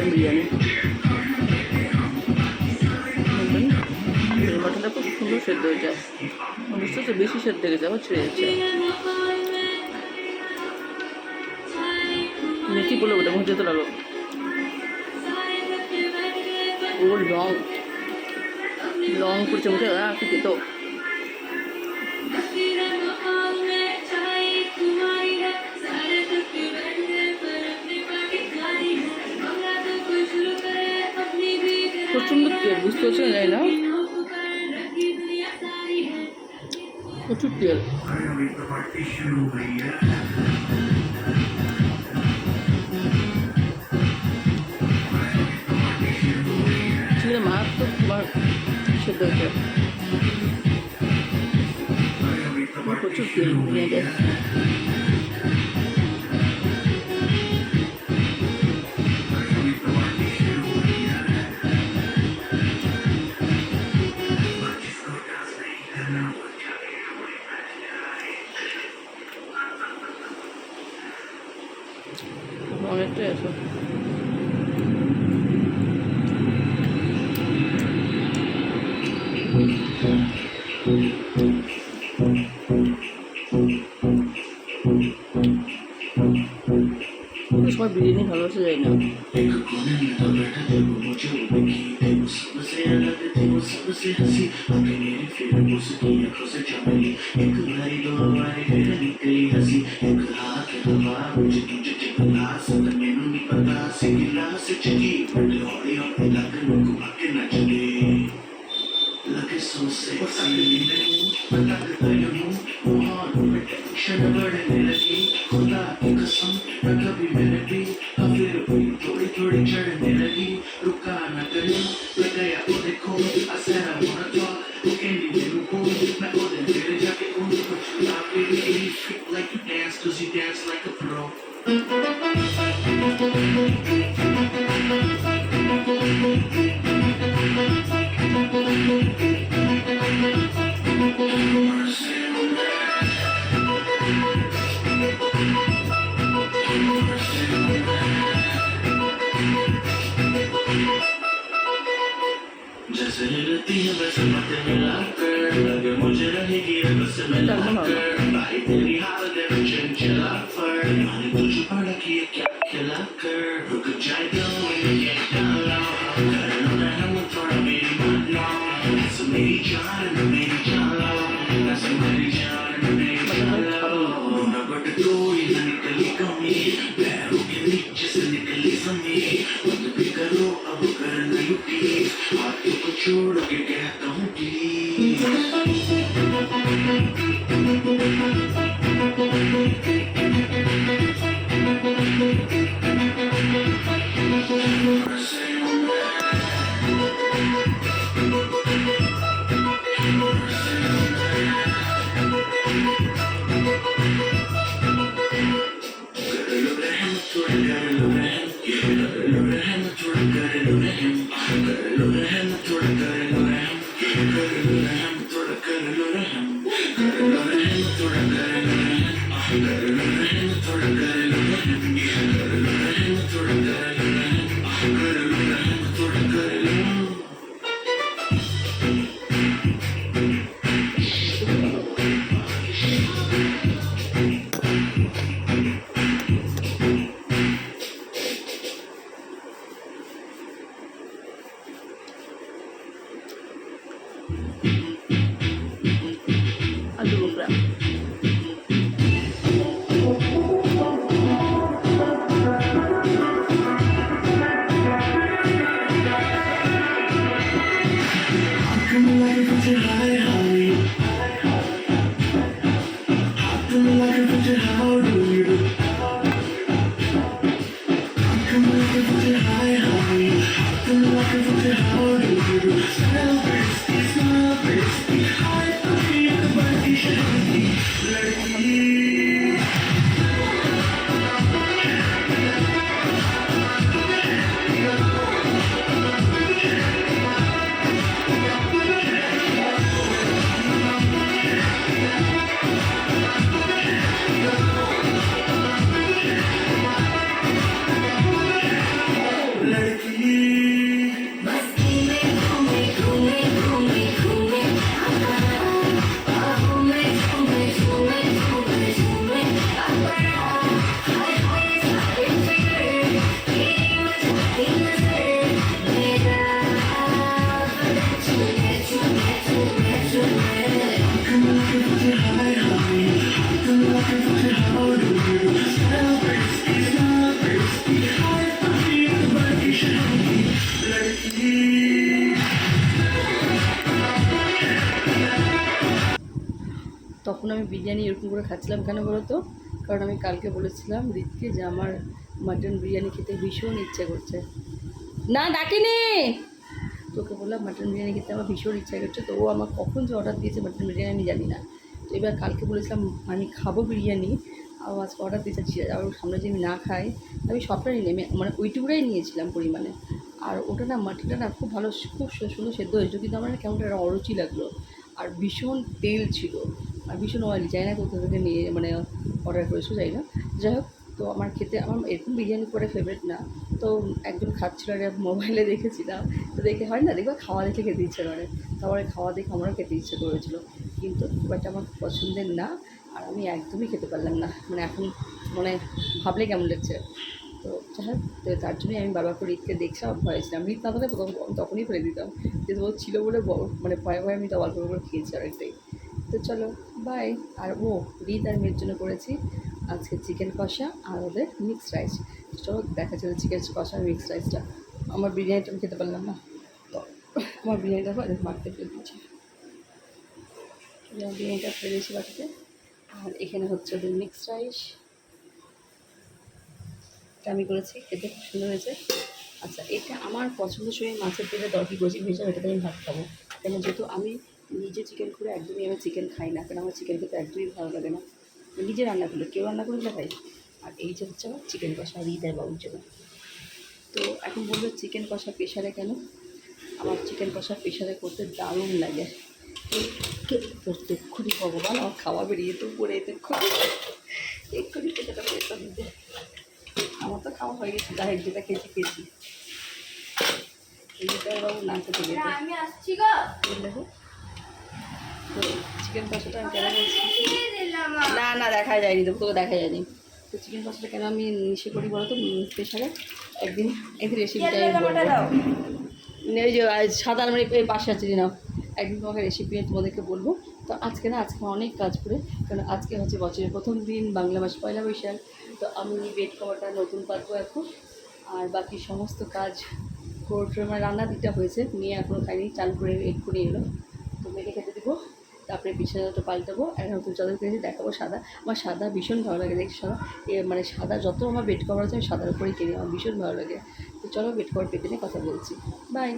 Mutton biryani. মটনটা খুব সুন্দর সেদ্ধ হয়ে যায়, বুঝতে তো বেশি সেদ্ধ হয়ে যাবে, ছেড়ে যাচ্ছে। কি বলবো, ওটা মুখে যেতে লাগলো। ও লং করছে মুখে, কি তো প্রচন্ড তেল, বুঝতে পারছেন, যাই না প্রচুর তেল। মারাত্মক সেদ্ধ হয়েছে, প্রচুর তেল নিয়ে যায়। অনেকটাই আছে। সবাই বিরিয়ানি ভালোবাসা যায় না। थोड़ी चढ़ने लगी, रुका न करे, लगाया उन्हें खो, I said I wanna talk, can you do boom, मैं उन्हें मेरे जाके उनको छुड़ा के, you freak like you dance, cause you dance like a pro. जैसे हिलती है वैसे मत हिला कर, लगे मुझे रहेगी बस मिला कर, भाई तेरी हालत है चंचला पर, मैंने तुझ पर रखी है क्या खिला कर, रुक जाए तो मैं ये डाला, कर लो रहम थोड़ा मेरी मानना, ऐसे मेरी जान लो, ऐसे मेरी जान लो, ना बट कोई ना निकली कमी, पैरों के नीचे से निकली जमी, बंद भी करो अब करना युकी, हाथों को छोड़ के कहता हूँ আলু বোখরা। আমি বিরিয়ানি এরকম করে খাচ্ছিলাম কেন বলো তো? কারণ আমি কালকে বলেছিলাম রিতকে যে আমার মাটন বিরিয়ানি খেতে ভীষণ ইচ্ছে করছে। না ডাকিনি, তোকে বললাম মাটন বিরিয়ানি খেতে আমার ভীষণ ইচ্ছা করছে, তো ও আমার কখন যে অর্ডার দিয়েছে মাটন বিরিয়ানি আমি জানি না। তো এবার কালকে বলেছিলাম আমি খাবো বিরিয়ানি, আর আজকে অর্ডার দিতে চাচ্ছি, আর ওর সামনে যে আমি না খাই, আমি সবটাই নেমে মানে ওইটুকুটাই নিয়েছিলাম পরিমাণে। আর ওটা না মাটনটা না খুব ভালো, খুব সুন্দর সেদ্ধ হয়েছিল, কিন্তু আমার না কেমন একটা অরুচি লাগলো। আর ভীষণ তেল ছিল, আর ভীষণ অয়েলি, যাই না কোথা থেকে নিয়ে মানে অর্ডার করেছো যাই না। যাই হোক, তো আমার খেতে আমার এরকম বিরিয়ানি করে ফেভারিট না। তো একজন খাচ্ছিল, আর মোবাইলে দেখেছিলাম, তো দেখে হয় না দেখবা খাওয়া দেখে খেতে ইচ্ছে করে, তারপরে খাওয়া দেখে আমারও খেতে ইচ্ছে করেছিল, কিন্তু খুব একটা আমার পছন্দের না। আর আমি একদমই খেতে পারলাম না, মানে এখন মানে ভাবলে কেমন লাগছে। তো যাই হোক, তো তার জন্যই আমি বারবার করে রিতকে দেখছিলাম, ভয় ছিলাম, রিত না থাকলে প্রথম আমি তখনই ফেলে দিতাম, কিন্তু ও ছিল বলে মানে ভয়ে ভয়ে আমি তো অল্প করে খেয়েছি অনেকটাই। তো চলো বাই। আর ও রিত আর মেয়ের জন্য করেছি আজকে চিকেন কষা আর ওদের মিক্সড রাইস। চলো দেখা যাবে চিকেন কষা আর মিক্সড রাইসটা। আমার বিরিয়ানিটা আমি খেতে পারলাম না, তো আমার বিরিয়ানিটা মারতে ফেলে দিচ্ছি, বিরিয়ানিটা ফেলে দিয়েছি বাটিতে। আর এখানে হচ্ছে ওদের মিক্সড রাইস, এটা আমি করেছি, খেতে খুব সুন্দর হয়েছে। আচ্ছা, এটা আমার পছন্দসই মাছের তেলে দরকি করেছি ভেজা, এটাতে আমি ভাত খাবো। কেন যেহেতু আমি নিজে চিকেন করে একদমই আমি চিকেন খাই না, কারণ আমার চিকেন খেতে একদমই ভালো লাগে না, নিজে রান্না করলে, কেউ রান্না করলে খাই। আর এই যে হচ্ছে আমার চিকেন কষা হৃদয় বাবুর জন্য। তো এখন বলবো চিকেন কষা প্রেশারে কেন? আমার চিকেন কষা প্রেশারে করতে দারুণ লাগে। করতে এক্ষুনি ভগবান আমার খাওয়া বেরিয়ে তো পড়ে এক্ষুনি এক্ষুনি পেটাটা প্রেশার দিতে। আমার তো খাওয়া হয়ে গেছে, যাই যেটা খেয়েছি খেয়েছি। বাবু না খেতে গেছে, আমি আসছি গো। দেখো তো চিকেন কষাটা আমি কেন বলছি, দিলাম না না দেখা যায়নি, তো তোকে দেখা যায়নি। তো চিকেন কষাটা কেন আমি নিষে করি বলো তো প্রেশারে? একদিন একদিন রেসিপিটা আমি বলবো। এই যে সাদা মানে এই পাশে আছে নাও, একদিন তোমাকে রেসিপি তোমাদেরকে বলবো। তো আজকে না, আজকে অনেক কাজ করে, কারণ আজকে হচ্ছে বছরের প্রথম দিন, বাংলা মাস পয়লা বৈশাখ। তো আমি বেড কভারটা নতুন পাতবো এখন, আর বাকি সমস্ত কাজ করতে মানে রান্না দিকটা হয়েছে, মেয়ে এখনও খাইনি, চান করে এক্ষুনি এলো, তো মেয়েকে খেতে দেবো। তারপরে বিছানাটা পাল্টাবো, আর নতুন চাদর কিনেছি দেখাবো সাদা। আমার সাদা ভীষণ ভালো লাগে, দেখছি সাদা মানে সাদা যত আমার বেড কভার আছে আমি সাদার উপরেই কিনি, আমার ভীষণ ভালো লাগে। তো চলো বেড কভার পেতে নিয়ে কথা বলছি, বাই।